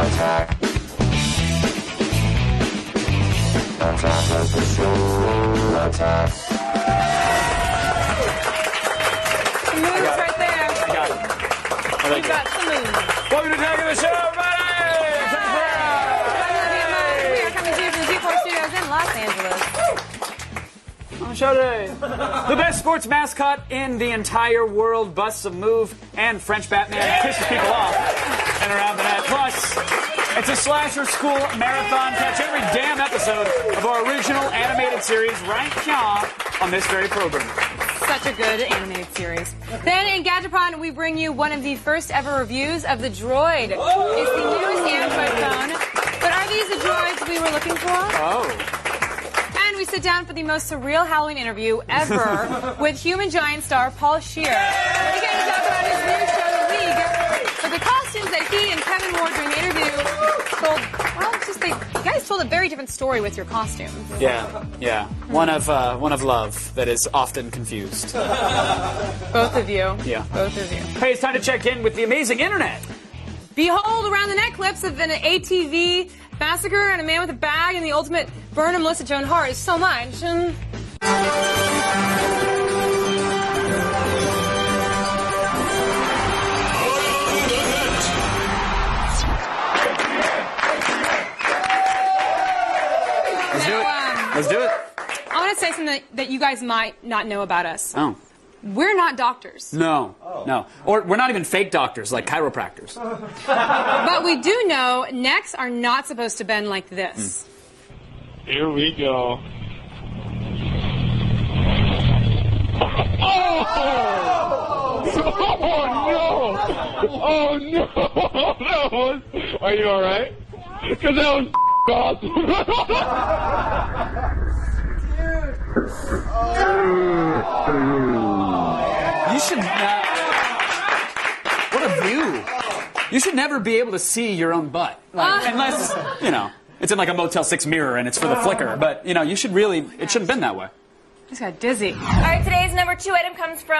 Attack. Attack of the show. Attack. Some moves right there. I got it. You've got some moves. Welcome to Attack of the Show, everybody! We are coming to you from the G4 Studios in Los Angeles. On the show today, the best sports mascot in the entire world busts a move, and French Batman pisses people off and around the net. Plus, it's a slasher school marathon. Catch every damn episode of our original animated series right here on this very program. Such a good animated series. Then in Gadgetron, we bring you one of the first ever reviews of the Droid. It's the newest Android phone. But are these the droids we were looking for? Oh. And we sit down for the most surreal Halloween interview ever with human giant star Paul Scheer. We're going to talk about his new show, The League. But the costumes that he and Kevin wore during the interview told, well, you guys told a very different story with your costumes. Yeah. One of love that is often confused. Both of you. Yeah. Both of you. Hey, it's time to check in with the amazing internet. Behold around the neck clips of an ATV massacre and a man with a bag and the ultimate Burnham Melissa Joan Hart is so much. Let's do it. I want to say something that you guys might not know about us. Oh. We're not doctors. No. Or we're not even fake doctors like chiropractors. But we do know necks are not supposed to bend like this. Here we go. Oh no! Are you all right? Because that was awesome. You should. What a view! You should never be able to see your own butt, unless it's in like a Motel 6 mirror and it's for the flicker. But you should really. It shouldn't have been that way. I just got dizzy. All right, today's number 2 item comes to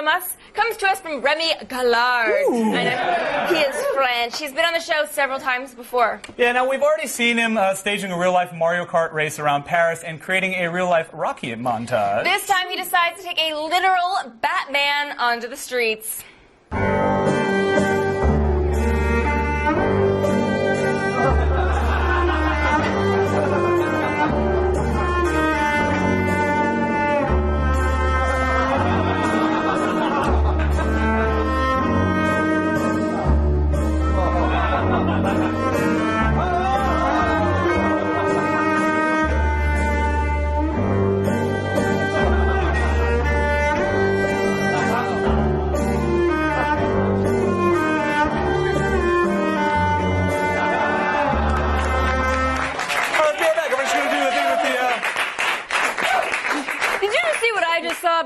us from Remy Gallard. I know he is French. He's been on the show several times before. Yeah, now we've already seen him staging a real-life Mario Kart race around Paris and creating a real-life Rocky montage. This time he decides to take a literal Batman onto the streets.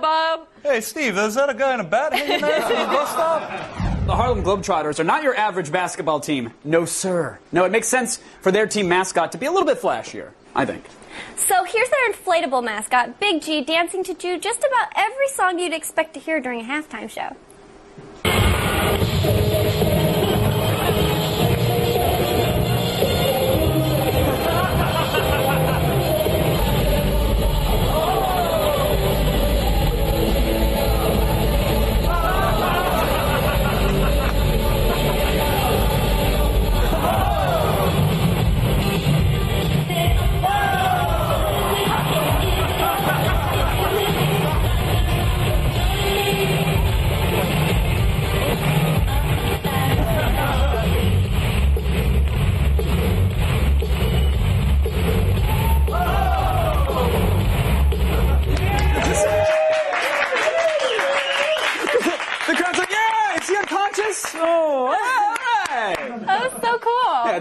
Bob. Hey, Steve, is that a guy in a bat hanging there from the bus stop? The Harlem Globetrotters are not your average basketball team. No, sir. No, it makes sense for their team mascot to be a little bit flashier, I think. So here's their inflatable mascot, Big G, dancing to do just about every song you'd expect to hear during a halftime show.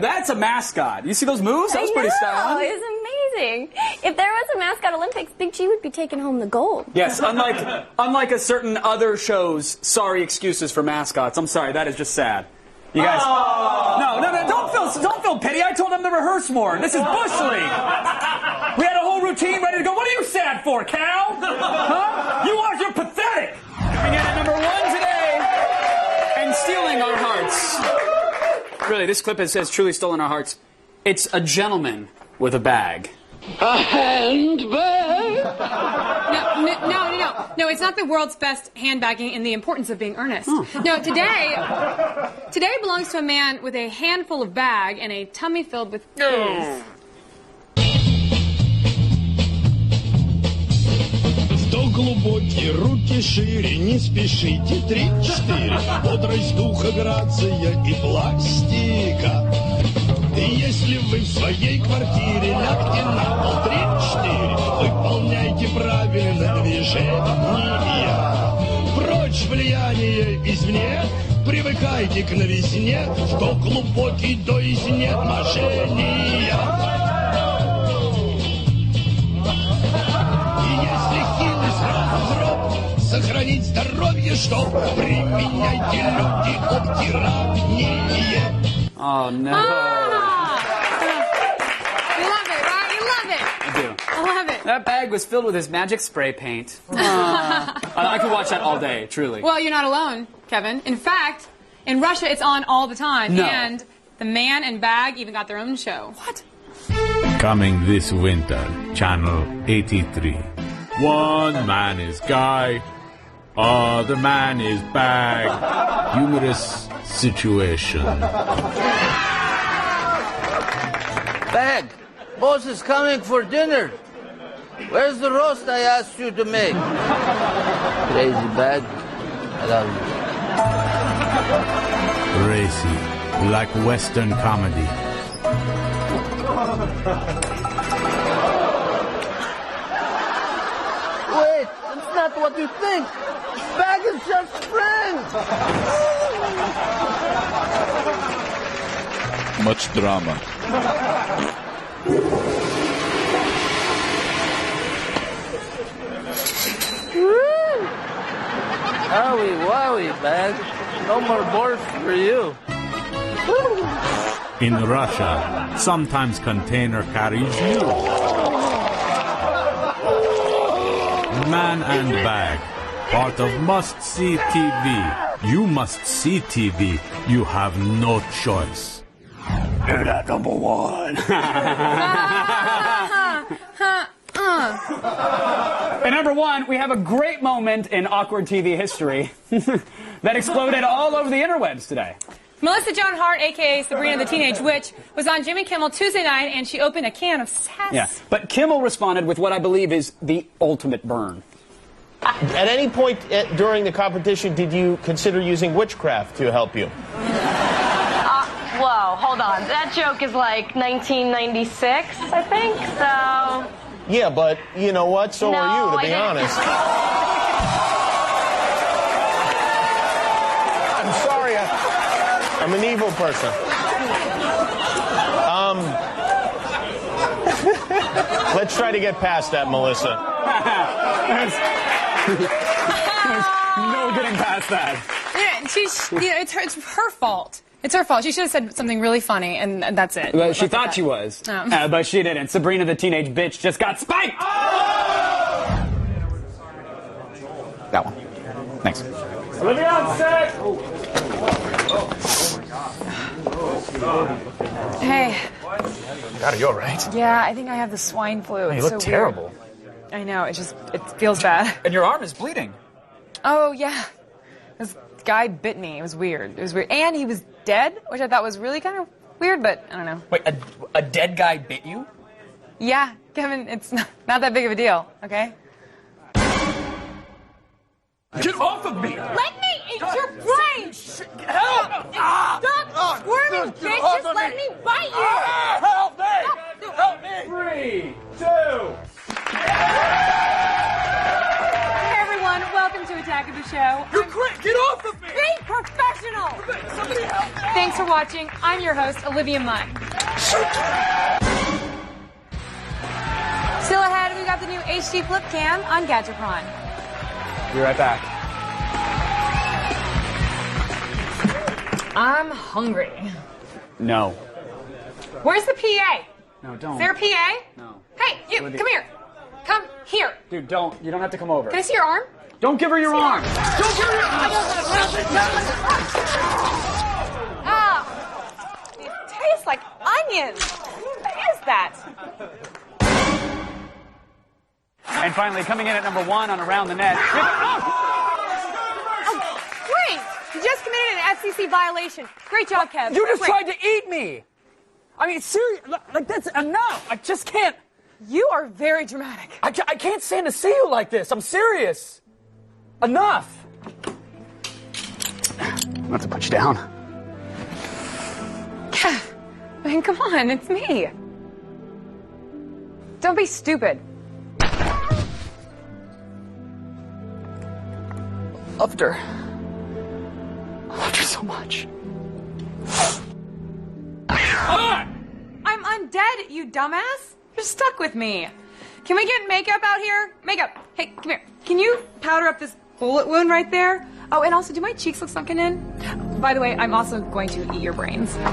That's a mascot. You see those moves? That was pretty stylish. It was amazing. If there was a mascot Olympics, Big G would be taking home the gold. Yes, unlike a certain other show's sorry excuses for mascots. I'm sorry, that is just sad. You guys, no, don't feel pity. I told them to rehearse more. This is Bush League. We had a whole routine ready to go. What are you sad for, Cal? Huh? You're pathetic. Coming in at number 1 today and stealing our hearts. Really, this clip has truly stolen our hearts. It's a gentleman with a bag. A handbag? No, it's not the world's best handbagging in the importance of being earnest. No, today belongs to a man with a handful of bag and a tummy filled with booze. Что глубокие, руки шире, не спешите, 3-4. Бодрость духа, грация и пластика. И если вы в своей квартире лягте на пол 3-4, выполняйте правильно движения. Прочь влияние извне, привыкайте к новизне, что глубокий до изнеможения. И если хилый сразу взрок, сохранить здоровье, что применяйте люди обтирание. Oh, no. You love it, right? You love it. I do. I love it. That bag was filled with his magic spray paint. I could watch that all day, truly. Well, you're not alone, Kevin. In fact, in Russia, it's on all the time. No. And the man and bag even got their own show. What? Coming this winter, Channel 83. One man is guy, other man is bag. Humorous situation. Bag, boss is coming for dinner. Where's the roast I asked you to make? Crazy bag. I love you. Racy, like Western comedy. Wait, it's not what you think. Bag is just friends. Much drama. Wowie, wowie, Bag. No more borscht for you. In Russia, sometimes container carries you. Man and bag, part of must-see TV. You must see TV. You have no choice. You're that number one. At number one, we have a great moment in awkward TV history that exploded all over the interwebs today. Melissa Joan Hart, a.k.a. Sabrina the Teenage Witch, was on Jimmy Kimmel Tuesday night, and she opened a can of sass. Yeah, but Kimmel responded with what I believe is the ultimate burn. At any point during the competition, did you consider using witchcraft to help you? Whoa, hold on. That joke is like 1996, I think, so... Yeah, but you know what? So are you, to be honest. I'm sorry. I'm an evil person. Let's try to get past that, Melissa. There's no getting past that. Yeah, it's her fault. It's her fault. She should have said something really funny, and that's it. Well, she thought she was, but she didn't. Sabrina the Teenage Bitch just got spiked! That one. Thanks. Olivia on set! Hey. God, are you all right? Yeah, I think I have the swine flu. You It's look so terrible. Weird. I know. It feels bad. And your arm is bleeding. Oh, yeah. This guy bit me. It was weird. It was weird. And he was dead, which I thought was really kind of weird, but I don't know. Wait, a dead guy bit you? Yeah, Kevin, it's not that big of a deal, okay? Get off of me! Let me! It's your brain! Help! Stop squirming, bitch! Just let me bite you! Help me! Stop. Help me! 3, 2... Hey everyone, welcome to Attack of the Show. You're great! Get off of me! Be professional! Somebody help me! Thanks for watching. I'm your host, Olivia Munn. Still ahead, we got the new HD Flip Cam on Gadgetron. Be right back. I'm hungry. No. Where's the PA? No, don't. Is there a PA? No. Hey, you, come here. Come here. Dude, don't. You don't have to come over. Can I see your arm? Don't give her your arm. Don't give her your arm. Ah! Ryan! What is that? And finally, coming in at number 1 on Around the Net. Wait! You just committed an FCC violation. Great job, Kev. You just Great. tried to eat me! I mean, seriously, like, that's enough! I just can't... You are very dramatic. I can't stand to see you like this. I'm serious. Enough! I'm gonna have to put you down. Kev, I mean, come on, it's me. Don't be stupid. Loved her. I loved her so much. I'm undead, you dumbass. You're stuck with me. Can we get makeup out here? Makeup. Hey, come here. Can you powder up this bullet wound right there? Oh, and also, do my cheeks look sunken in? By the way, I'm also going to eat your brains. Still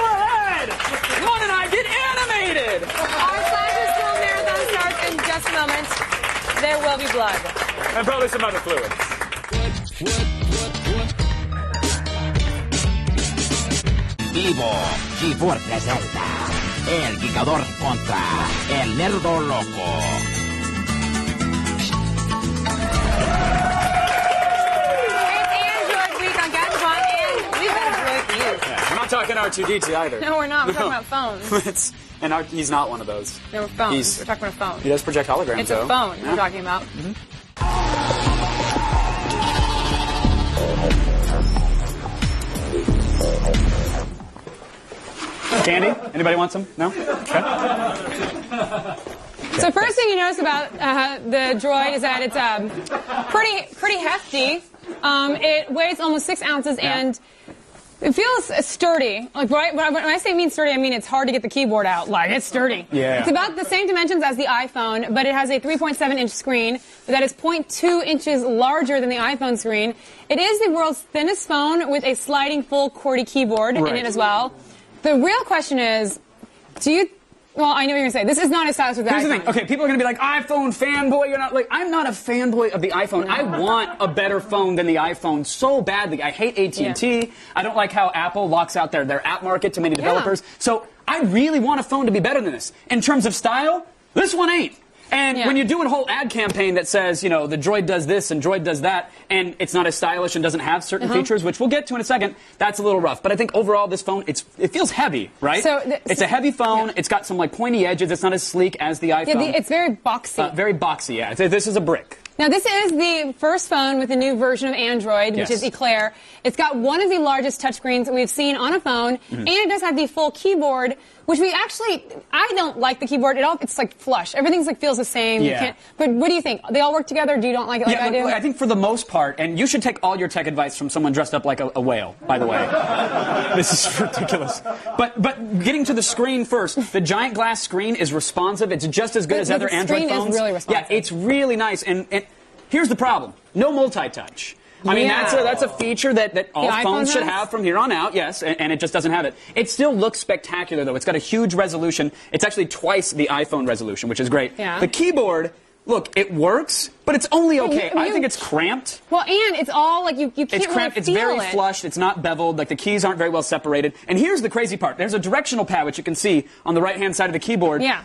ahead! One and I get animated! Our Slashers Film Marathon starts in just a moment. There will be blood. And probably some other fluids. Vivo, Keyboard presenta El Gigador contra El Nerdo Loco. It's Android Week on Gadgetron, and we've got a great news. Yeah, we're not talking R2-D2 either. No, we're not. We're talking about phones. He's not one of those. No, we're phones. We're talking about a phone. He does project holograms, It's though. a phone Yeah. we're talking about. Candy? Anybody want some? No? Okay. So first thing you notice about the Droid is that it's pretty hefty. It weighs almost 6 ounces and it feels sturdy. Like when I say sturdy, I mean it's hard to get the keyboard out. Like it's sturdy. Yeah. It's about the same dimensions as the iPhone, but it has a 3.7-inch screen that is 0.2 inches larger than the iPhone screen. It is the world's thinnest phone with a sliding full QWERTY keyboard in it as well. The real question is, well, I know what you're going to say. This is not as stylish as the Here's iPhone. the thing. Okay, people are going to be like, iPhone fanboy. You're not like, I'm not a fanboy of the iPhone. I want a better phone than the iPhone so badly. I hate AT&T. Yeah. I don't like how Apple locks out their app market to many developers. So I really want a phone to be better than this. In terms of style, this one ain't. And when you're doing a whole ad campaign that says, you know, the Droid does this and Droid does that, and it's not as stylish and doesn't have certain features, which we'll get to in a second, that's a little rough. But I think overall this phone, it feels heavy, right? So it's a heavy phone. It's got some like pointy edges. It's not as sleek as the iPhone. Yeah, it's very boxy. Very boxy, yeah. This is a brick. Now, this is the first phone with a new version of Android, which is Eclair. It's got one of the largest touchscreens that we've seen on a phone, and it does have the full keyboard, which I don't like the keyboard at all. It's like flush. Everything's like feels the same. Yeah. But what do you think? They all work together? Do you don't like it like I do? I think for the most part, and you should take all your tech advice from someone dressed up like a whale, by the way. This is ridiculous. But getting to the screen first, the giant glass screen is responsive. It's just as good as other Android phones. The screen is really responsive. Yeah, it's really nice. And here's the problem. No multi-touch. I mean, that's a feature that all phones should have from here on out, yes, and it just doesn't have it. It still looks spectacular, though. It's got a huge resolution. It's actually twice the iPhone resolution, which is great. Yeah. The keyboard, look, it works, but it's only okay. I think it's cramped. Well, and it's all like you can't It's cramped. really It's very feel it. flushed. It's not beveled. Like the keys aren't very well separated. And here's the crazy part. There's a directional pad, which you can see on the right-hand side of the keyboard. Yeah.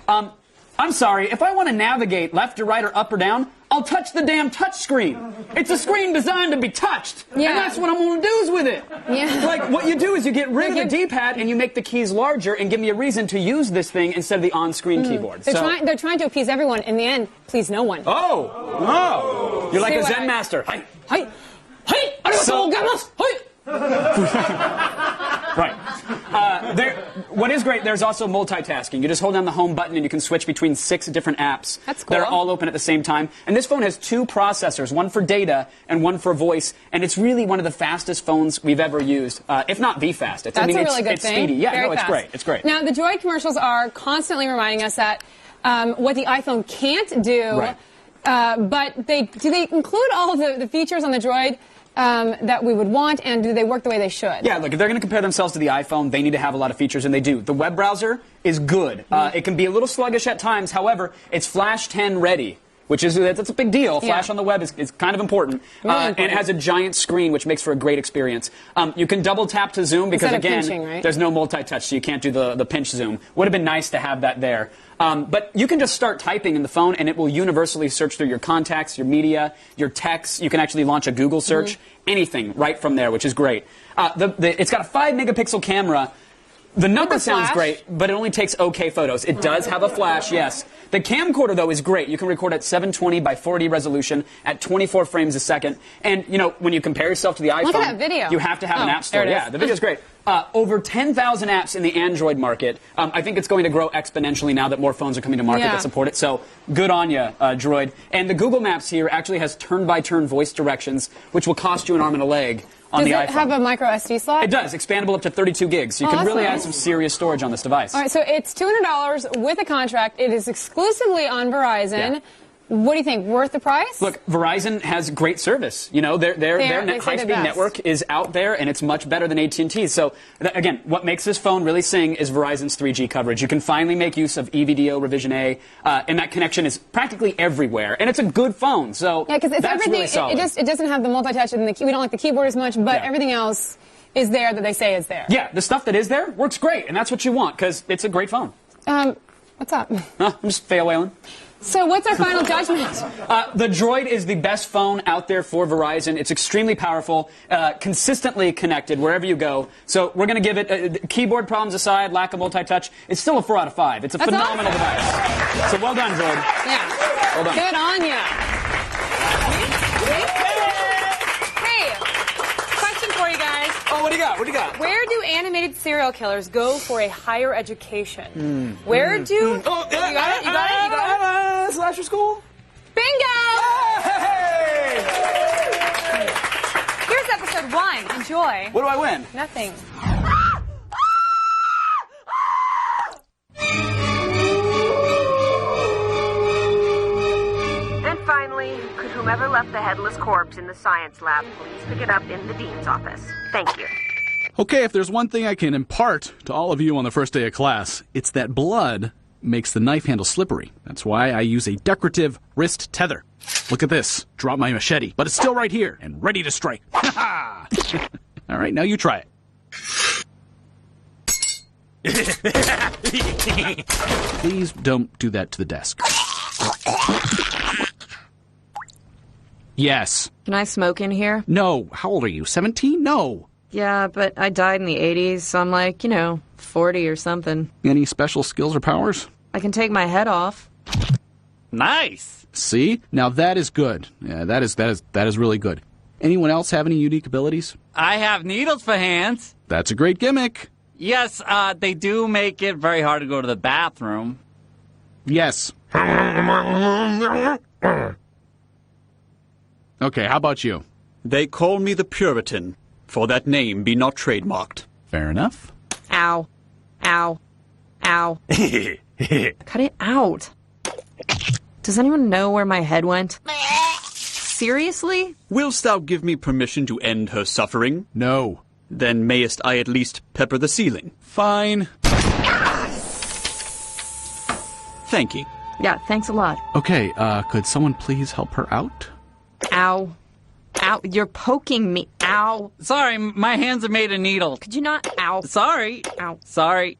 I'm sorry. If I want to navigate left or right or up or down, I'll touch the damn touch screen. It's a screen designed to be touched. Yeah. And that's what I'm going to do with it. Yeah. Like, what you do is you get rid of the D-pad and you make the keys larger and give me a reason to use this thing instead of the on-screen keyboard. They're trying to appease everyone. In the end, please no one. Oh! You're like a Zen master. Hi. Hi. Hi. Arigatou gozaimasu. Hi. Right. What is great, there's also multitasking. You just hold down the home button and you can switch between 6 different apps. That's cool. They're all open at the same time. And this phone has 2 processors, one for data and one for voice. And it's really one of the fastest phones we've ever used, if not the fastest. That's a really good it's thing. speedy. Yeah, Very it's fast. great. It's great. Now, the Droid commercials are constantly reminding us that what the iPhone can't do, but do they include all of the features on the Droid that we would want, and do they work the way they should? Yeah, look, if they're going to compare themselves to the iPhone, they need to have a lot of features, and they do. The web browser is good. It can be a little sluggish at times. However, it's Flash 10 ready. which is that's a big deal. Flash Yeah. on the web is kind of important. Really And it important. has a giant screen, which makes for a great experience. You can double tap to zoom because, Instead of again, pinching, right? there's no multi-touch, so you can't do the pinch zoom. Would have been nice to have that there. But you can just start typing in the phone, and it will universally search through your contacts, your media, your texts. You can actually launch a Google search, anything right from there, which is great. It's got a 5-megapixel camera. The number sounds great, but it only takes okay photos. It does have a flash, yes. The camcorder, though, is great. You can record at 720 by 480 resolution at 24 frames a second. And, you know, when you compare yourself to the iPhone, Look at that video. you have to have an app store. there it Yeah, is. the video's great. Over 10,000 apps in the Android market. I think it's going to grow exponentially now that more phones are coming to market Yeah. that support it. So good on you, Droid. And the Google Maps here actually has turn-by-turn voice directions, which will cost you an arm and a leg on Does the it iPhone. have a micro SD slot? It does, expandable up to 32 gigs. So you Oh, can that's really nice. add some serious storage on this device. All right, so it's $200 with a contract. It is exclusively on Verizon. Yeah. What do you think? Worth the price? Look, Verizon has great service. You know, their They say high-speed the best. network is out there, and it's much better than AT&T. So, again, what makes this phone really sing is Verizon's 3G coverage. You can finally make use of EVDO Revision A, and that connection is practically everywhere. And it's a good phone, so Yeah, because it's that's everything. really solid. It doesn't have the multi-touch and we don't like the keyboard as much, but Yeah. everything else is there that they say is there. Yeah, the stuff that is there works great, and that's what you want, because it's a great phone. What's up? I'm just fail whaling. So what's our final judgment? The Droid is the best phone out there for Verizon. It's extremely powerful, consistently connected wherever you go. So we're going to give it, keyboard problems aside, lack of multi-touch, it's still a 4 out of 5. It's a That's phenomenal awesome. device. So well done, Droid. Yeah. Well done. Good on ya. Hey, question for you guys. Oh, what do you got? What do you got? Where do animated serial killers go for a higher education? Where do... You got it? You got it? You got it? Slasher School? Bingo! Hey! Here's episode 1. Enjoy. What do I win? Nothing. And finally, could whomever left the Headless Corpse in the science lab please pick it up in the dean's office? Thank you. Okay, if there's one thing I can impart to all of you on the first day of class, it's that blood makes the knife handle slippery. That's why I use a decorative wrist tether. Look at this. Drop my machete, but it's still right here and ready to strike. Ha ha! All right, now you try it. Please don't do that to the desk. Yes. Can I smoke in here? No. How old are you? 17? No. Yeah, but I died in the 80s, so I'm like, 40 or something. Any special skills or powers? I can take my head off. Nice. See? Now that is good. Yeah, that is really good. Anyone else have any unique abilities? I have needles for hands. That's a great gimmick. Yes, they do make it very hard to go to the bathroom. Yes. Okay, how about you? They call me the Puritan, for that name be not trademarked. Fair enough. Ow. Ow. Ow. Cut it out. Does anyone know where my head went? Seriously? Willst thou give me permission to end her suffering? No. Then mayest I at least pepper the ceiling? Fine. Thank ye. Yeah, thanks a lot. Okay, could someone please help her out? Ow. Ow. You're poking me. Ow. Sorry, my hands are made of needles. Could you not? Ow. Sorry. Ow. Sorry.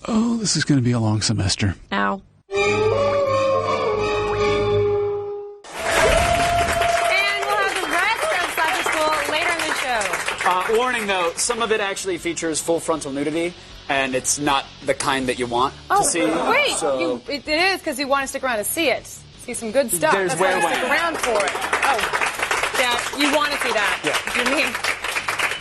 Oh, this is going to be a long semester. Ow. And we'll have the rest of Slasher School later in the show. Warning, though, some of it actually features full frontal nudity, and it's not the kind that you want to see. Wait, So it is because you want to stick around to see it. See some good stuff. There's That's why you where stick when. around for it. Oh, yeah, you want to see that. Yeah. You mean?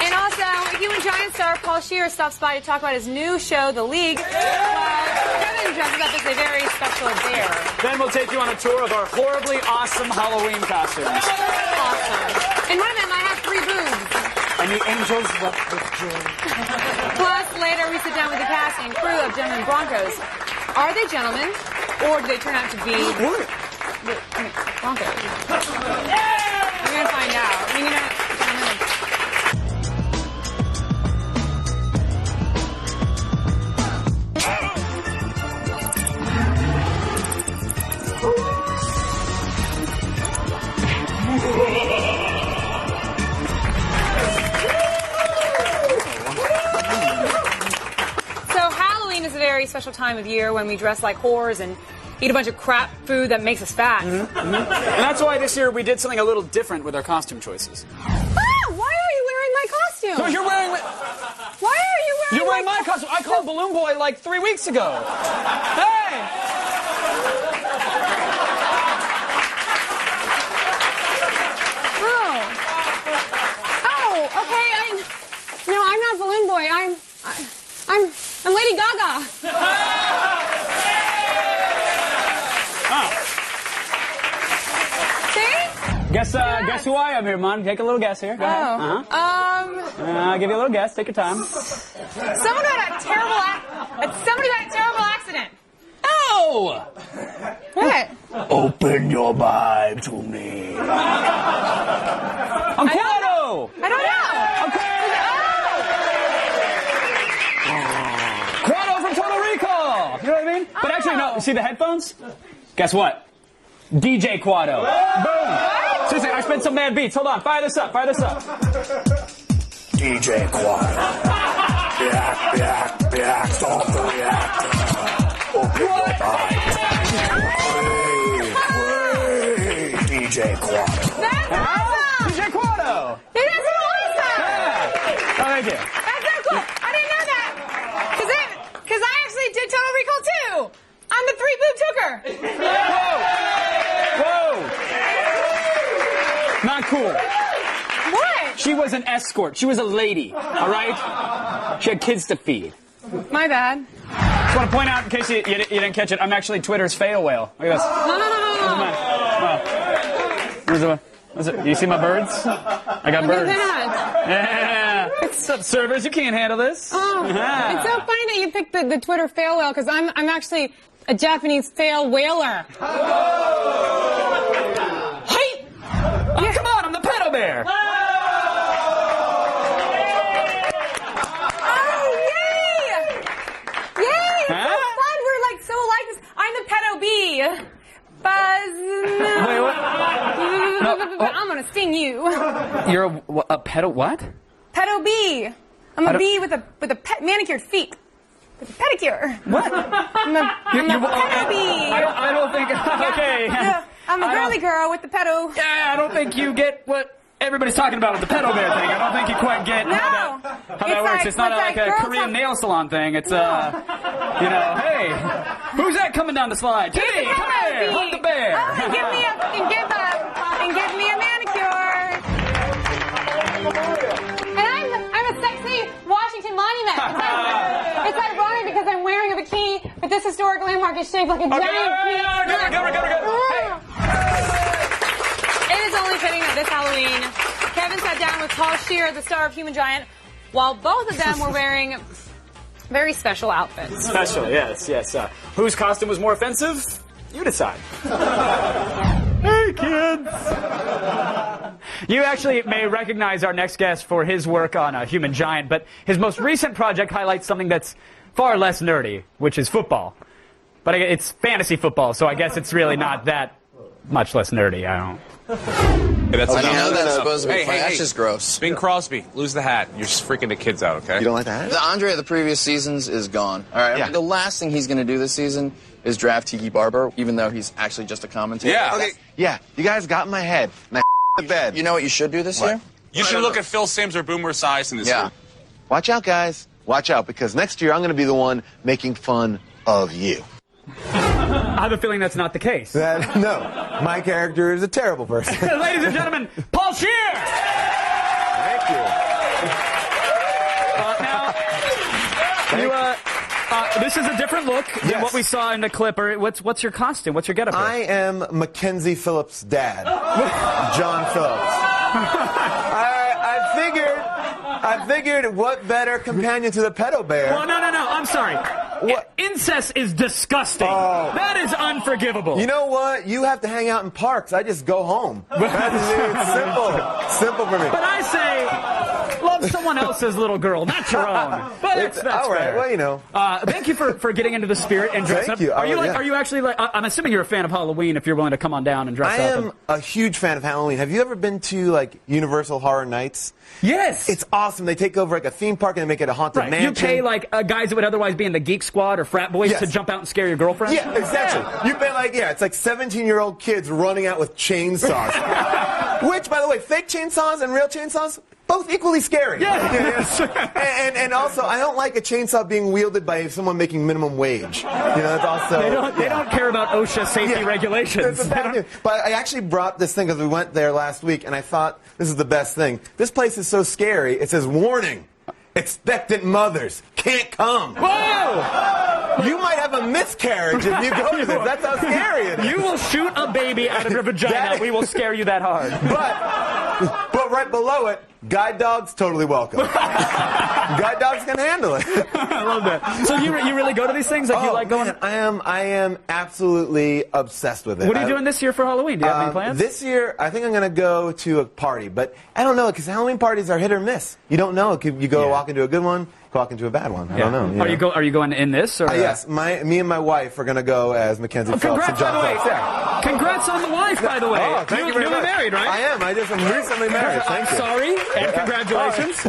And also, Human Giant star Paul Scheer stops by to talk about his new show, The League. Kevin dresses up as a very special bear. then we'll take you on a tour of our horribly awesome Halloween costumes. Awesome. And one of them, I have 3 boobs. And the angels wept with joy. Plus, later we sit down with the cast and crew of Gentlemen Broncos. Are they gentlemen, or do they turn out to be Broncos? We're gonna find out. I mean, is a very special time of year when we dress like whores and eat a bunch of crap food that makes us fat. And that's why this year we did something a little different with our costume choices. Ah, why are you wearing my costume? So you're wearing... Why are you wearing You're wearing my costume. I called Balloon Boy like 3 weeks ago. Hey! Oh, okay. I'm not Balloon Boy. I'm Lady Gaga. See? Guess who I am here, Mon. Take a little guess here. Go ahead. I'll give you a little guess. Take your time. Somebody had a terrible accident. Oh! What? Open your mind to me. I'm Quado! I don't know. Quado from Total Recall! You know what I mean? But actually, no. See the headphones? Guess what? DJ Quado. Boom! Seriously, I spent some mad beats. Hold on. Fire this up. DJ Quad. React, stop the reactor. Open your mind. Wait, DJ Quad. That's awesome! DJ Quado! That's awesome! Yeah. Oh, thank you. That's so cool. I didn't know that. Because I actually did Total Recall too. I'm the 3-boob tooker. Whoa! Not cool. What? She was an escort. She was a lady. All right? She had kids to feed. My bad. Just want to point out, in case you didn't catch it, I'm actually Twitter's fail whale. Look at this. No. Do you see my birds? I got birds. Look at that. Yeah. What's up, servers? You can't handle this. Oh, it's so funny that you picked the Twitter fail whale because I'm actually a Japanese fail whaler. Hey! Oh, come on, I'm the pedo bear. Wait, what? No, I'm gonna sting you. You're a pedo what? Pedo bee. I'm a bee with a manicured feet. With a pedicure. What? I'm a pedo bee. I don't think. Okay. I'm a girly girl with the pedo. Yeah, I don't think you get what everybody's talking about with the pedo bear thing. I don't think you quite get how that works. It's not like a Korean nail salon thing. It's hey, who's that coming down the slide? Timmy, come here, hug the bear. And give me a manicure. And I'm a sexy Washington monument. It's ironic because I'm wearing a bikini, but this historic landmark is shaped like a giant penis. It is only fitting that this Halloween, Kevin sat down with Paul Scheer, the star of Human Giant, while both of them were wearing very special outfits. Special, yes. Whose costume was more offensive? You decide. Hey, kids! You actually may recognize our next guest for his work on Human Giant, but his most recent project highlights something that's far less nerdy, which is football. But it's fantasy football, so I guess it's really not that much less nerdy. I don't. Hey, that's that's supposed to be funny. That's just gross. Bing Crosby, lose the hat. You're just freaking the kids out, okay? You don't like the hat? The Andre of the previous seasons is gone. All right. Yeah. The last thing he's going to do this season is draft Tiki Barber, even though he's actually just a commentator. Yeah. Okay. Yeah. You guys got in my head. Now the bed. You know what you should do this year? You should look at Phil Simms or Boomer Esiason this year. Watch out, guys. Watch out, because next year I'm going to be the one making fun of you. I have a feeling that's not the case. No. My character is a terrible person. Ladies and gentlemen, Paul Scheer! Thank you. This is a different look than what we saw in the clip. What's your costume? What's your getup? I am Mackenzie Phillips' dad, John Phillips. I figured what better companion to the pedo bear? Well, no. I'm sorry. What? Incest is disgusting. Oh. That is unforgivable. You know what? You have to hang out in parks. I just go home. It's simple for me. But I say, Love someone else's little girl, not your own. But that's all right. fair. Well, you know. Thank you for getting into the spirit and dress Thank up. you. Are you actually like? I'm assuming you're a fan of Halloween. If you're willing to come on down and dress I up. am a huge fan of Halloween. Have you ever been to like Universal Horror Nights? Yes. It's awesome. They take over like a theme park and they make it a haunted mansion. You pay like guys that would otherwise be in the Geek Squad or frat boys to jump out and scare your girlfriend. Yeah, exactly. You pay like it's like 17-year-old kids running out with chainsaws. Which, by the way, fake chainsaws and real chainsaws, both equally scary. And also, I don't like a chainsaw being wielded by someone making minimum wage. That's also they don't care about OSHA safety regulations. That's a bad news. But I actually brought this thing because we went there last week, and I thought this is the best thing. This place is so scary. It says, "Warning: expectant mothers can't come." Whoa! You might have a miscarriage if you go to this. That's how scary it is. You will shoot a baby out of your vagina. We will scare you that hard. But right below it, guide dogs totally welcome. Guide dogs can handle it. I love that. So you really go to these things? Like you like going? Man, I am absolutely obsessed with it. What are you doing this year for Halloween? Do you have any plans? This year, I think I'm going to go to a party, but I don't know because Halloween parties are hit or miss. You don't know. You go walk into a good one, walk into a bad one. I don't know. Are you going in this? Or? Yes, me and my wife are going to go as Mackenzie Phelps and John Phelps. Yeah. Congrats on the wife, by the way. Oh, thank you very much. Married, right? I am. I'm recently married. Thank you. Sorry, and congratulations.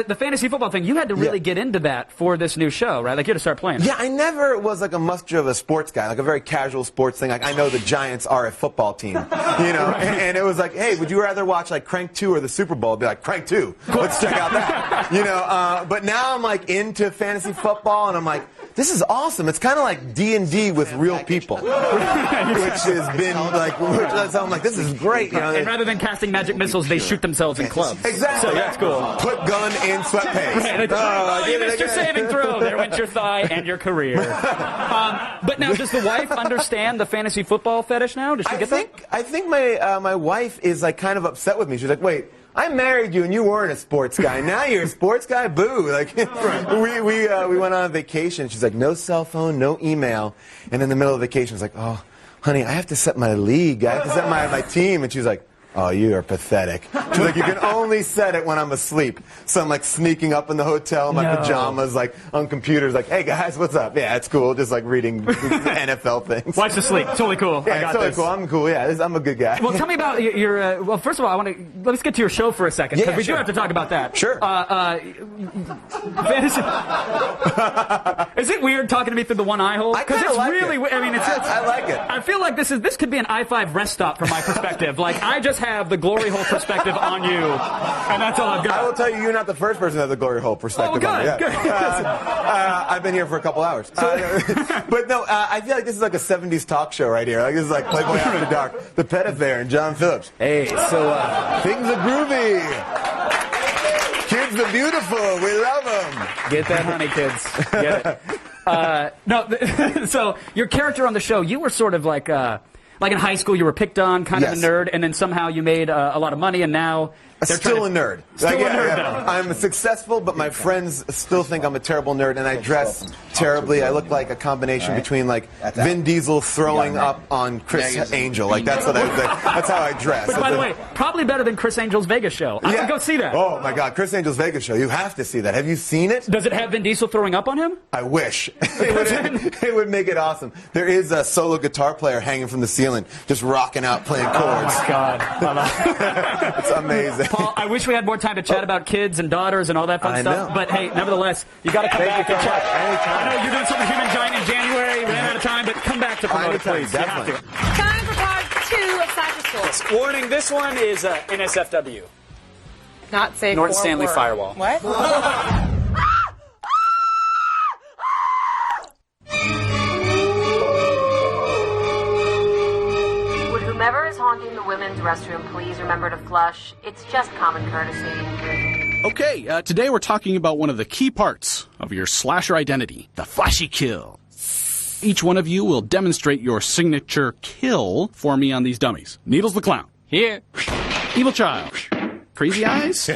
The fantasy football thing, you had to really get into that for this new show, right? Like, you had to start playing. Yeah, I never was like a much of a sports guy, like a very casual sports thing. Like, I know the Giants are a football team, and it was like, hey, would you rather watch like Crank 2 or the Super Bowl? I'd be like, Crank 2. Let's check out that. But now I'm like into fantasy football, and I'm like, this is awesome. It's kind of like D&D with real people, which has been like, so I'm like, this is great. And rather than casting magic missiles, they shoot themselves in clubs. Exactly. So that's cool. Put gun in sweatpants. Right. You missed your saving throw. There went your thigh and your career. But now, does the wife understand the fantasy football fetish now? Does she get that? I think my wife is like kind of upset with me. She's like, wait, I married you and you weren't a sports guy. Now you're a sports guy? Boo. Like, we went on a vacation. She's like, no cell phone, no email. And in the middle of the vacation, she's like, oh, honey, I have to set my league. I have to set my team. And she's like, oh, you are pathetic. She's like, you can only set it when I'm asleep. So I'm like sneaking up in the hotel in my pajamas, like on computers, like, hey guys, what's up? Yeah, it's cool. Just like reading NFL things. Watch the sleep. Totally cool. Yeah, I got totally this. cool. I'm cool. Yeah, I'm a good guy. Well, tell me about your. Well, first of all, let's get to your show for a second because we do have to talk about that. Sure. Fantasy. Is it weird talking to me through the one eye hole? Because it's like really. It. I mean, I like it. I feel like this could be an I-5 rest stop from my perspective. Like I just have the glory hole perspective on you, and that's all I've got. I will tell you, you're not the first person to have the glory hole perspective on me. Good. I've been here for a couple hours. But no, I feel like this is like a 70s talk show right here. Like this is like Playboy After Dark, the Pet Affair, and John Phillips. Hey, so things are groovy. Kids are beautiful. We love them. Get that honey, kids. Get it. So your character on the show, you were sort of like in high school, you were picked on, kind of a nerd, and then somehow you made a lot of money, and now Still a nerd. Still a nerd, though. I'm successful, but my friends still think I'm a terrible nerd, and I dress terribly. I look like a combination between like Vin Diesel throwing up on Chris Angel. Like that's how I dress. But by the way, probably better than Chris Angel's Vegas show. I would go see that. Oh my God, Chris Angel's Vegas show. You have to see that. Have you seen it? Does it have Vin Diesel throwing up on him? I wish. It would make it awesome. There is a solo guitar player hanging from the ceiling, just rocking out, playing chords. Oh my God. It's amazing. Paul, I wish we had more time to chat about kids and daughters and all that fun stuff. But hey, nevertheless, you got to come back and chat. I know you're doing something Human Giant in January. We ran out of time, but come back to promote it, please. Definitely. Time for part 2 of Cyber School. Warning, this one is NSFW. Not safe Norton for Stanley work. Firewall. What? Would whomever is haunting the women's restroom please remember to flush? It's just common courtesy. Okay, today we're talking about one of the key parts of your slasher identity, the flashy kill. Each one of you will demonstrate your signature kill for me on these dummies. Needles the Clown. Here. Evil Child. Crazy Eyes.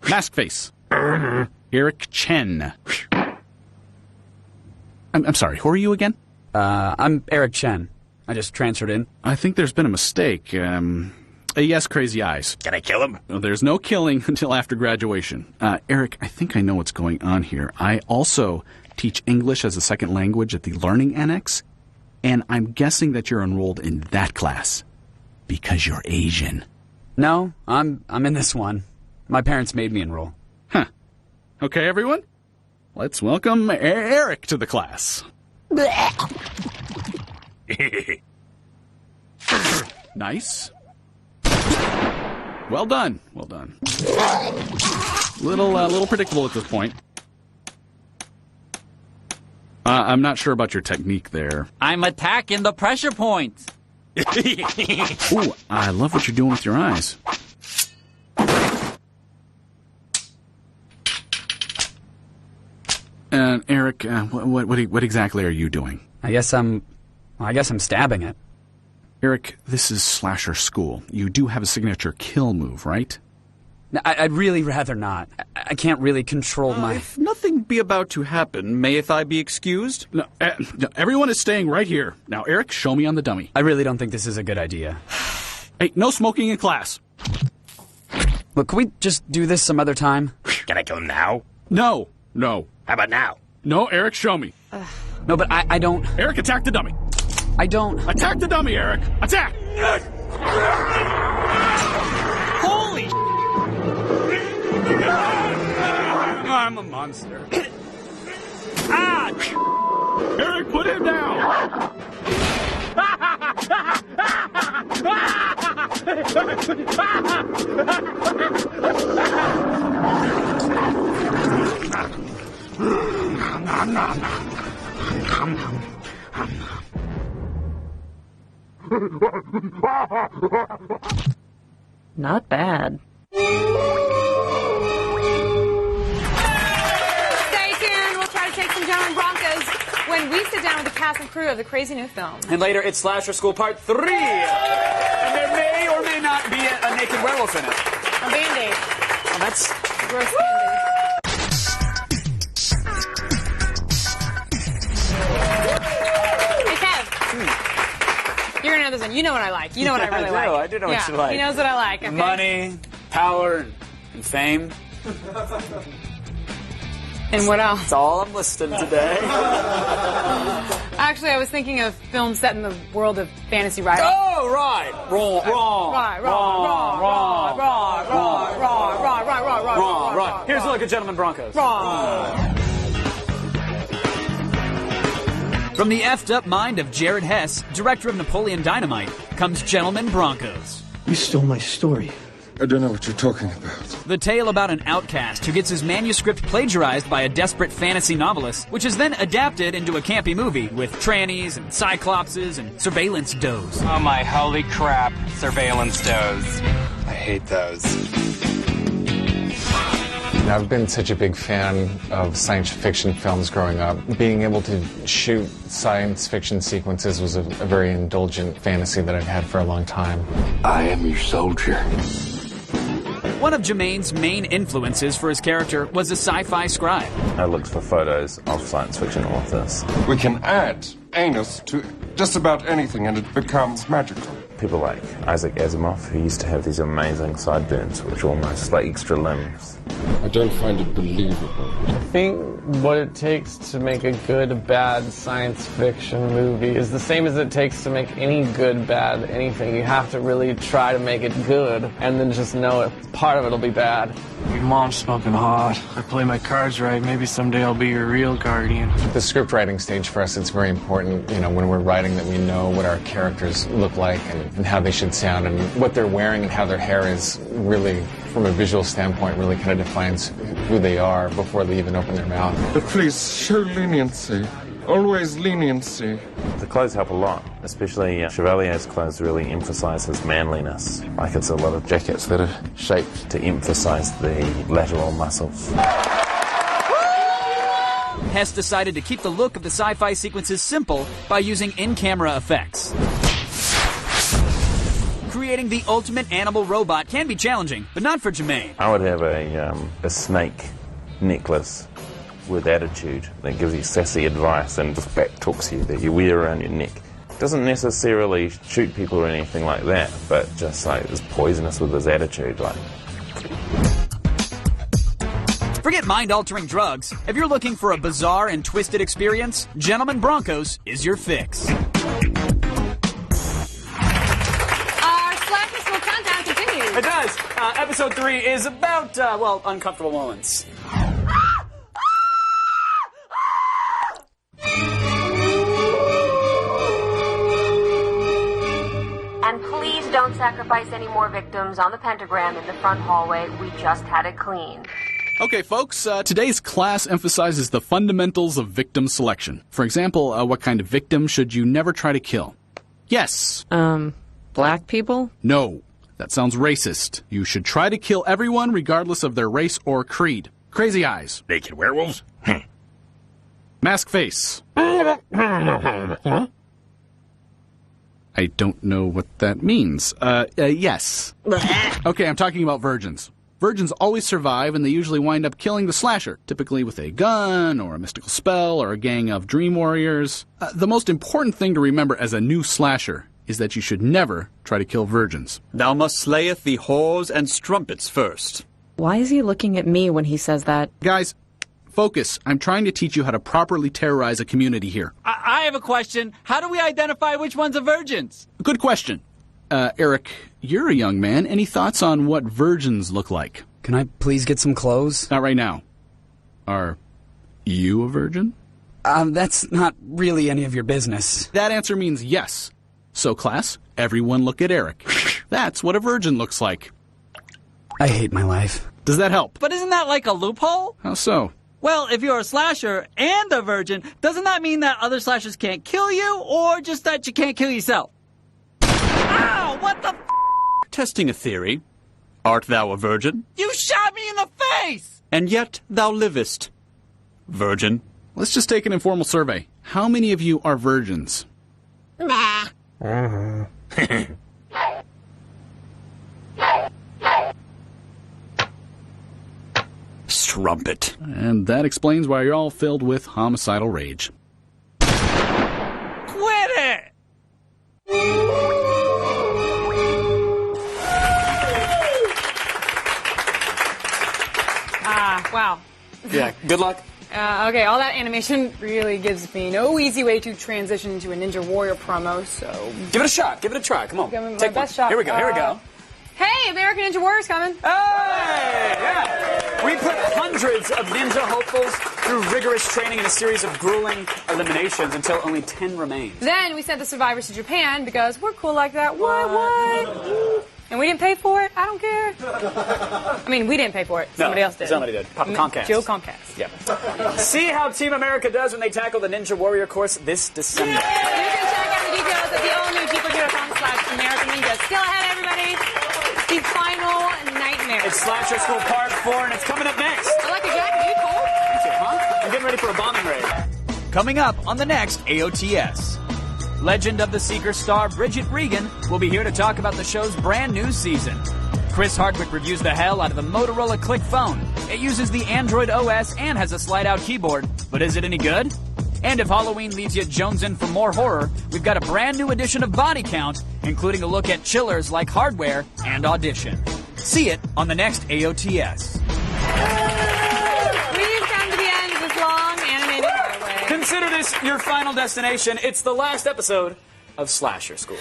Mask Face. Eric Chen. I'm sorry, who are you again? I'm Eric Chen. I just transferred in. I think there's been a mistake. Yes, Crazy Eyes. Can I kill him? Well, there's no killing until after graduation. Eric, I think I know what's going on here. I also teach English as a second language at the Learning Annex, and I'm guessing that you're enrolled in that class because you're Asian. No, I'm in this one. My parents made me enroll. Huh. Okay, everyone? Let's welcome Eric to the class. Nice. Well done. Well done. Little predictable at this point. I'm not sure about your technique there. I'm attacking the pressure point. Ooh, I love what you're doing with your eyes. Eric, what exactly are you doing? I guess I'm stabbing it. Eric, this is slasher school. You do have a signature kill move, right? I'd really rather not. I can't really control my... If nothing be about to happen, mayeth I be excused? No, everyone is staying right here. Now, Eric, show me on the dummy. I really don't think this is a good idea. Hey, no smoking in class. Look, can we just do this some other time? Can I kill him now? No. How about now? No, Eric, show me. No, but I don't... Eric, attack the dummy. I don't... Attack the dummy, Eric. Attack! Holy... I'm a monster. Ah! Eric, put him down! Not bad. Stay tuned. We'll try to take some German Broncos when we sit down with the cast and crew of the crazy new film. And later, it's Slasher School Part 3. And there may or may not be a naked werewolf in it. A Band-Aid. Well, that's... Gross Band-Aid. Hey, Kev. You're gonna know this one. You know what I like. You know what I really like. I do know what you like. He knows what I like. Okay? Money, power, and fame. And what else? That's all I'm listing today. Actually, I was thinking of films set in the world of fantasy writing. Oh, right. Wrong. Here's a look at Gentlemen Broncos. From the effed up mind of Jared Hess, director of Napoleon Dynamite, comes Gentlemen Broncos. You stole my story. I don't know what you're talking about. The tale about an outcast who gets his manuscript plagiarized by a desperate fantasy novelist, which is then adapted into a campy movie with trannies and cyclopses and surveillance does. Oh my holy crap, surveillance does. I hate those. I've been such a big fan of science fiction films growing up. Being able to shoot science fiction sequences was a very indulgent fantasy that I've had for a long time. I am your soldier. One of Jermaine's main influences for his character was a sci-fi scribe. I looked for photos of science fiction authors. We can add anus to just about anything and it becomes magical. People like Isaac Asimov, who used to have these amazing sideburns, which were almost like extra limbs. I don't find it believable. I think what it takes to make a good, bad science fiction movie is the same as it takes to make any good, bad anything. You have to really try to make it good, and then just know it. Part of it will be bad. Your mom's smoking hot. I play my cards right. Maybe someday I'll be your real guardian. The script writing stage for us, it's very important, when we're writing that we know what our characters look like and how they should sound, and what they're wearing and how their hair is really, from a visual standpoint, really kind of defines who they are before they even open their mouth. But please, show leniency. Always leniency. The clothes help a lot, especially Chevalier's clothes really emphasize his manliness. Like it's a lot of jackets that are shaped to emphasize the lateral muscles. Hess decided to keep the look of the sci-fi sequences simple by using in-camera effects. Creating the ultimate animal robot can be challenging, but not for Jermaine. I would have a snake necklace with attitude that gives you sassy advice and just back talks you that you wear around your neck. Doesn't necessarily shoot people or anything like that, but just like is poisonous with his attitude, like. Forget mind-altering drugs. If you're looking for a bizarre and twisted experience, Gentlemen Broncos is your fix. Our Slasher School countdown continues. It does. Episode 3 is about, uncomfortable moments. And please don't sacrifice any more victims on the pentagram in the front hallway. We just had it cleaned. Okay, folks, today's class emphasizes the fundamentals of victim selection. For example, what kind of victim should you never try to kill? Yes. Black people? No. That sounds racist. You should try to kill everyone regardless of their race or creed. Crazy eyes. Naked werewolves? Mask face. I don't know what that means. Yes. Okay, I'm talking about virgins. Virgins always survive, and they usually wind up killing the slasher, typically with a gun, or a mystical spell, or a gang of dream warriors. The most important thing to remember as a new slasher is that you should never try to kill virgins. Thou must slayeth the whores and strumpets first. Why is he looking at me when he says that? Guys, focus. I'm trying to teach you how to properly terrorize a community here. I have a question. How do we identify which ones are virgins? Good question. Eric, you're a young man. Any thoughts on what virgins look like? Can I please get some clothes? Not right now. Are you a virgin? That's not really any of your business. That answer means yes. So, class, everyone look at Eric. That's what a virgin looks like. I hate my life. Does that help? But isn't that like a loophole? How so? Well, if you're a slasher and a virgin, doesn't that mean that other slashers can't kill you, or just that you can't kill yourself? Ow! What the f***? Testing a theory. Art thou a virgin? You shot me in the face! And yet thou livest. Virgin. Let's just take an informal survey. How many of you are virgins? Nah. Strumpet. And that explains why you're all filled with homicidal rage. Quit it! Wow. Yeah, good luck. Okay, all that animation really gives me no easy way to transition into a Ninja Warrior promo, so... Give it a shot. Give it a try. Come on. Give it my Take best one. shot. Here we go. Here we go. Hey, American Ninja Warrior's coming. Hey! Yeah. We put hundreds of ninja hopefuls through rigorous training in a series of grueling eliminations until only 10 remain. Then we sent the survivors to Japan because we're cool like that. What? And we didn't pay for it? I don't care. I mean, we didn't pay for it. Somebody else did. Somebody did. Papa Comcast. Joe Comcast. Yep. See how Team America does when they tackle the Ninja Warrior course this December. You can check out the details at the all-new GeeperGear.com/American Ninja. Still ahead, everybody. It's the final nightmare. It's Slasher School Part 4, and it's coming up next. I like a jacket. Are you cold? Thank you, huh? I'm getting ready for a bombing raid. Coming up on the next AOTS. Legend of the Seeker star Bridget Regan will be here to talk about the show's brand new season. Chris Hardwick reviews the hell out of the Motorola Click phone. It uses the Android OS and has a slide-out keyboard. But is it any good? And if Halloween leaves you jonesing for more horror, we've got a brand new edition of Body Count, including a look at chillers like Hardware and Audition. See it on the next AOTS. We've come to the end of this long animated highway. Consider this your final destination. It's the last episode of Slasher School.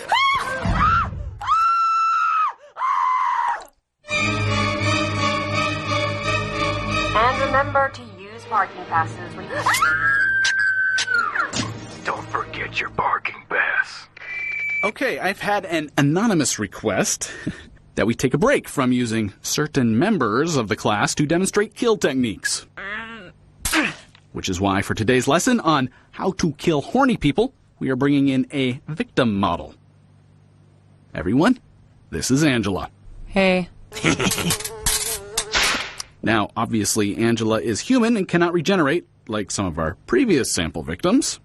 And remember to use parking passes when you... Don't forget your parking pass. Okay, I've had an anonymous request that we take a break from using certain members of the class to demonstrate kill techniques. Which is why for today's lesson on how to kill horny people, we are bringing in a victim model. Everyone, this is Angela. Hey. Now, obviously, Angela is human and cannot regenerate, like some of our previous sample victims.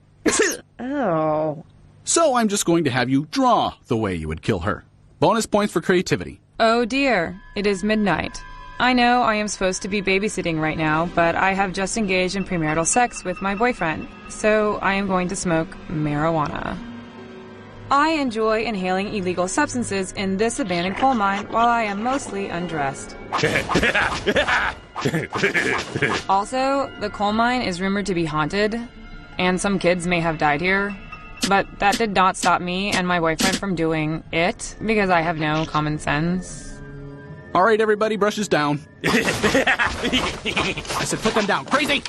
Oh. So I'm just going to have you draw the way you would kill her. Bonus points for creativity. Oh dear, it is midnight. I know I am supposed to be babysitting right now, but I have just engaged in premarital sex with my boyfriend, so I am going to smoke marijuana. I enjoy inhaling illegal substances in this abandoned coal mine while I am mostly undressed. Also, the coal mine is rumored to be haunted, and some kids may have died here. But that did not stop me and my boyfriend from doing it, because I have no common sense. All right, everybody, brushes down. I said put them down. Crazy!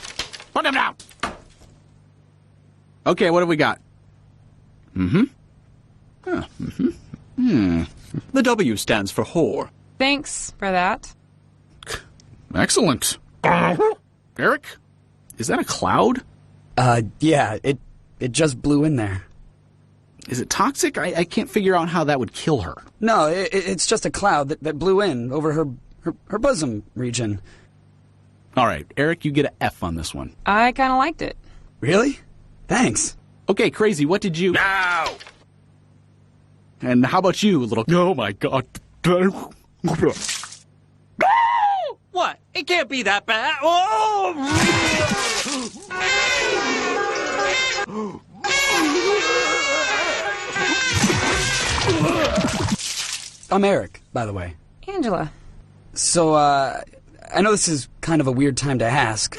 Put them down! Okay, what have we got? The W stands for whore. Thanks for that. Excellent. Eric? Is that a cloud? Yeah, it just blew in there. Is it toxic? I can't figure out how that would kill her. No, it's just a cloud that blew in over her bosom region. All right, Eric, you get an F on this one. I kind of liked it. Really? Thanks. Okay, Crazy, what did you... Now! And how about you, little... Oh, my God. What? It can't be that bad. Oh! I'm Eric, by the way. Angela. So, I know this is kind of a weird time to ask.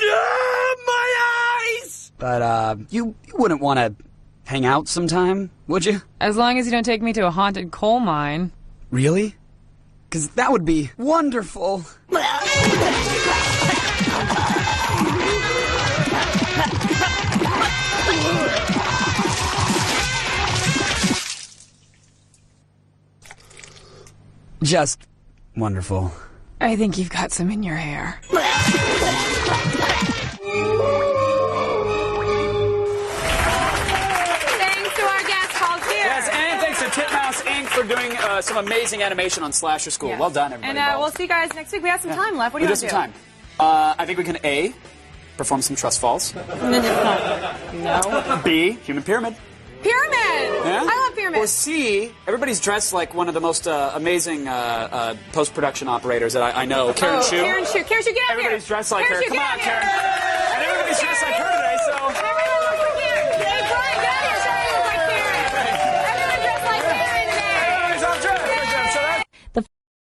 My eyes! But, you wouldn't want to hang out sometime, would you? As long as you don't take me to a haunted coal mine. Really? Because that would be wonderful. Just wonderful. I think you've got some in your hair. Titmouse Inc. for doing some amazing animation on Slasher School. Yes. Well done, everybody. And we'll see you guys next week. We have some time left. What do you want to do? We have some time. I think we can A, perform some trust falls. No. B, human pyramid. Pyramid! Yeah? I love pyramids. Or C, everybody's dressed like one of the most amazing post-production operators that I know, Karen Shu. Karen Shu, get out here. Everybody's dressed like her. Come on, Karen. And everybody's dressed like her today, so... Everyone looks like you. Hey, Brian, get out here.